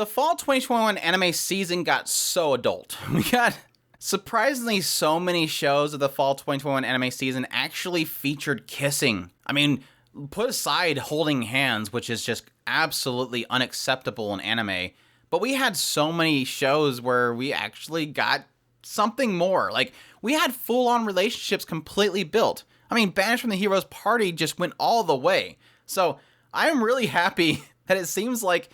The fall 2021 anime season got so adult. We got surprisingly so many shows of the fall 2021 anime season actually featured kissing. I mean, put aside holding hands, which is just absolutely unacceptable in anime, but we had so many shows where we actually got something more. Like, we had full-on relationships completely built. I mean, Banished from the Hero's Party just went all the way. So, I'm really happy that it seems like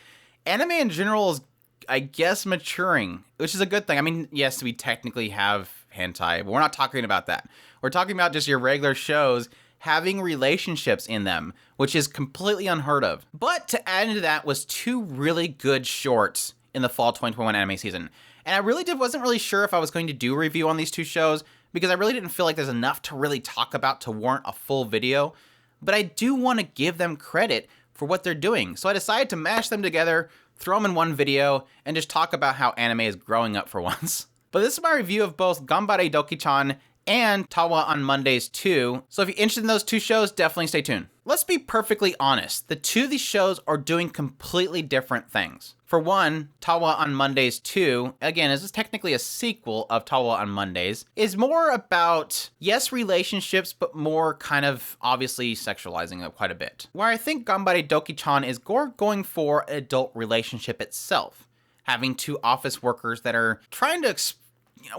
anime in general is, I guess, maturing, which is a good thing. I mean, yes, we technically have hentai, but we're not talking about that. We're talking about just your regular shows having relationships in them, which is completely unheard of. But to add into that was two really good shorts in the fall 2021 anime season. And I really wasn't really sure if I was going to do a review on these two shows, because I really didn't feel like there's enough to really talk about to warrant a full video. But I do want to give them credit for what they're doing. So I decided to mash them together, throw them in one video, and just talk about how anime is growing up for once. But this is my review of both Ganbare Douki-chan and Tawawa on Mondays 2, so if you're interested in those two shows, definitely stay tuned. Let's be perfectly honest, the two of these shows are doing completely different things. For one, Tawawa on Mondays 2, again, this is technically a sequel of Tawawa on Mondays, is more about, yes, relationships, but more kind of obviously sexualizing it quite a bit. Where I think Ganbare Douki-chan is going for an adult relationship itself, having two office workers that are trying to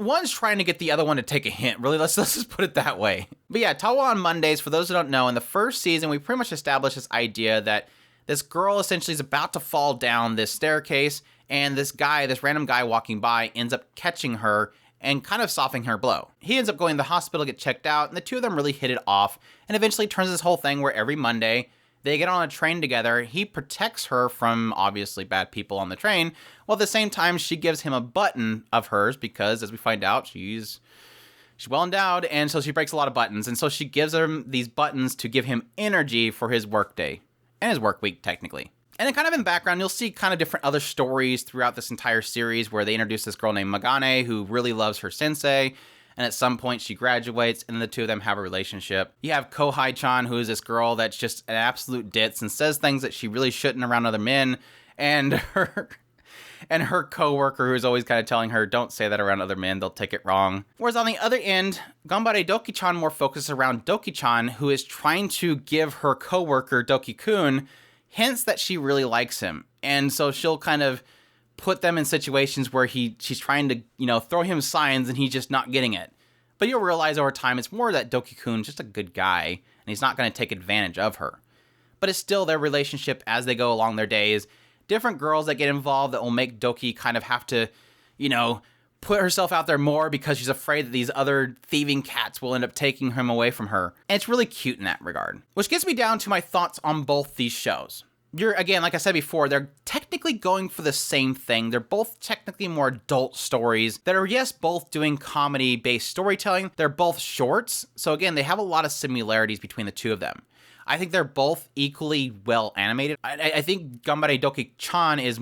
one's trying to get the other one to take a hint. Really, let's just put it that way. But yeah, Tawawa on Mondays, for those who don't know, in the first season, we pretty much established this idea that this girl essentially is about to fall down this staircase, and this random guy walking by ends up catching her and kind of softening her blow. He ends up going to the hospital to get checked out, and the two of them really hit it off, and eventually turns this whole thing where every Monday, they get on a train together. He protects her from, obviously, bad people on the train, while at the same time, she gives him a button of hers because, as we find out, she's well endowed, and so she breaks a lot of buttons. And so she gives him these buttons to give him energy for his work day, and his work week, technically. And then kind of in the background, you'll see kind of different other stories throughout this entire series where they introduce this girl named Magane, who really loves her sensei, and at some point she graduates, and the two of them have a relationship. You have Kohai-chan, who is this girl that's just an absolute ditz and says things that she really shouldn't around other men, and her coworker who's always kind of telling her, don't say that around other men, they'll take it wrong. Whereas on the other end, Ganbare Douki-chan more focuses around Douki-chan, who is trying to give her coworker, Doki-kun, hints that she really likes him. And so she'll kind of put them in situations where she's trying to, throw him signs and he's just not getting it. But you'll realize over time it's more that Doki-kun's just a good guy and he's not going to take advantage of her. But it's still their relationship as they go along their days. Different girls that get involved that will make Doki kind of have to, put herself out there more because she's afraid that these other thieving cats will end up taking him away from her. And it's really cute in that regard. Which gets me down to my thoughts on both these shows. Again, like I said before, they're technically going for the same thing. They're both technically more adult stories that are, yes, both doing comedy-based storytelling. They're both shorts. So again, they have a lot of similarities between the two of them. I think they're both equally well animated. I think Ganbare Douki-chan is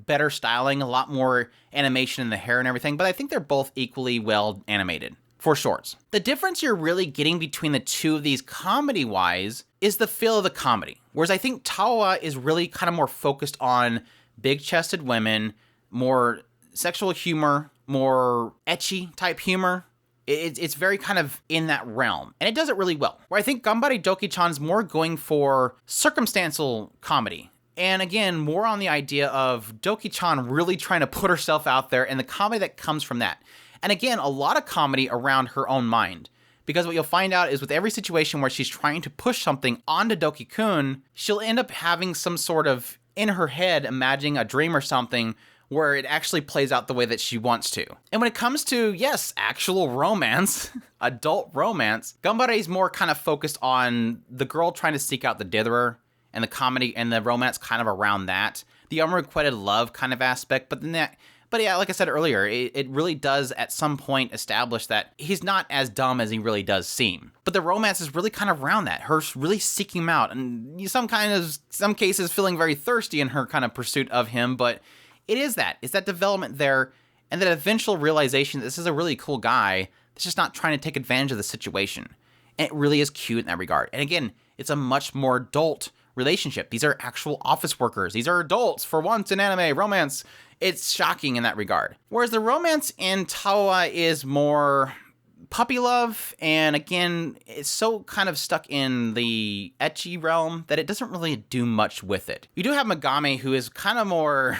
better styling, a lot more animation in the hair and everything, but I think they're both equally well animated for shorts. The difference you're really getting between the two of these comedy-wise is the feel of the comedy. Whereas I think Tawawa is really kind of more focused on big-chested women, more sexual humor, more ecchi type humor. It's very kind of in that realm, and it does it really well. Where I think Ganbare Douki-chan's more going for circumstantial comedy. And again, more on the idea of Douki-chan really trying to put herself out there and the comedy that comes from that. And again, a lot of comedy around her own mind. Because what you'll find out is with every situation where she's trying to push something onto Doki-kun, she'll end up having some sort of, in her head, imagining a dream or something where it actually plays out the way that she wants to. And when it comes to, yes, actual romance, adult romance, Ganbare is more kind of focused on the girl trying to seek out the ditherer, and the comedy and the romance kind of around that. The unrequited love kind of aspect, but yeah, like I said earlier, it really does at some point establish that he's not as dumb as he really does seem. But the romance is really kind of around that. Her really seeking him out, and some cases feeling very thirsty in her kind of pursuit of him, but it's that development there, and that eventual realization that this is a really cool guy that's just not trying to take advantage of the situation. And it really is cute in that regard. And again, it's a much more adult relationship. These are actual office workers. These are adults for once in anime romance. It's shocking in that regard. Whereas the romance in Tawawa is more puppy love, and again, it's so kind of stuck in the ecchi realm that it doesn't really do much with it. You do have Megami, who is kind of more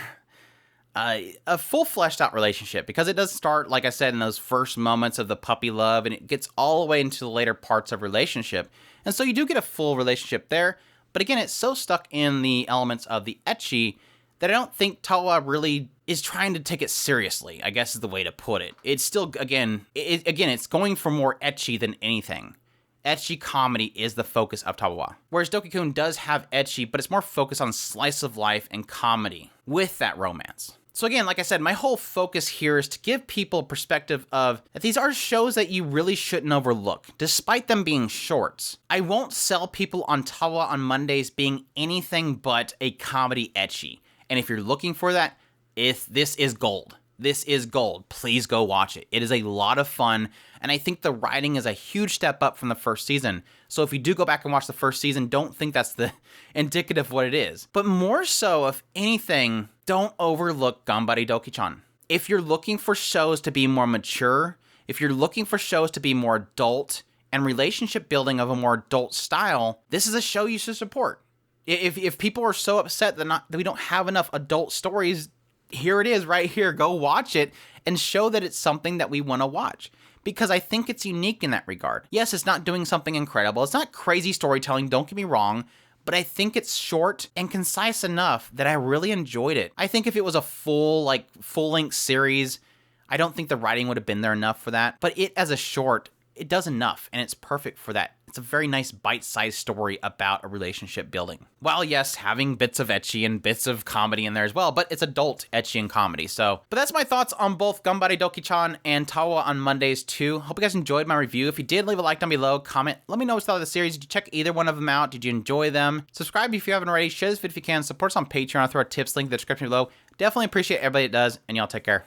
a full fleshed out relationship, because it does start, like I said, in those first moments of the puppy love, and it gets all the way into the later parts of relationship. And so you do get a full relationship there, but again, it's so stuck in the elements of the ecchi that I don't think Tawawa really is trying to take it seriously, I guess is the way to put it. It's still, again, it's going for more ecchi than anything. Ecchi comedy is the focus of Tawawa. Whereas Doki-kun does have ecchi, but it's more focused on slice of life and comedy with that romance. So again, like I said, my whole focus here is to give people a perspective of that these are shows that you really shouldn't overlook, despite them being shorts. I won't sell people on Tawawa on Mondays being anything but a comedy ecchi. And if you're looking for that, this is gold. This is gold. Please go watch it. It is a lot of fun, and I think the writing is a huge step up from the first season. So if you do go back and watch the first season, don't think that's the indicative of what it is. But more so, if anything, don't overlook Ganbare Douki-chan. If you're looking for shows to be more mature, if you're looking for shows to be more adult and relationship building of a more adult style, this is a show you should support. If people are so upset that we don't have enough adult stories, here it is right here. Go watch it and show that it's something that we want to watch. Because I think it's unique in that regard. Yes, it's not doing something incredible. It's not crazy storytelling, don't get me wrong. But I think it's short and concise enough that I really enjoyed it. I think if it was a full-length series, I don't think the writing would have been there enough for that. But it as a short, it does enough, and it's perfect for that. It's a very nice bite-sized story about a relationship building. While, yes, having bits of ecchi and bits of comedy in there as well, but it's adult ecchi and comedy. But that's my thoughts on both Ganbare Douki-chan and Tawawa on Mondays too. Hope you guys enjoyed my review. If you did, leave a like down below, comment, let me know what you thought of the series. Did you check either one of them out? Did you enjoy them? Subscribe if you haven't already. Share this video if you can. Support us on Patreon. I'll throw our tips link in the description below. Definitely appreciate everybody that does, and y'all take care.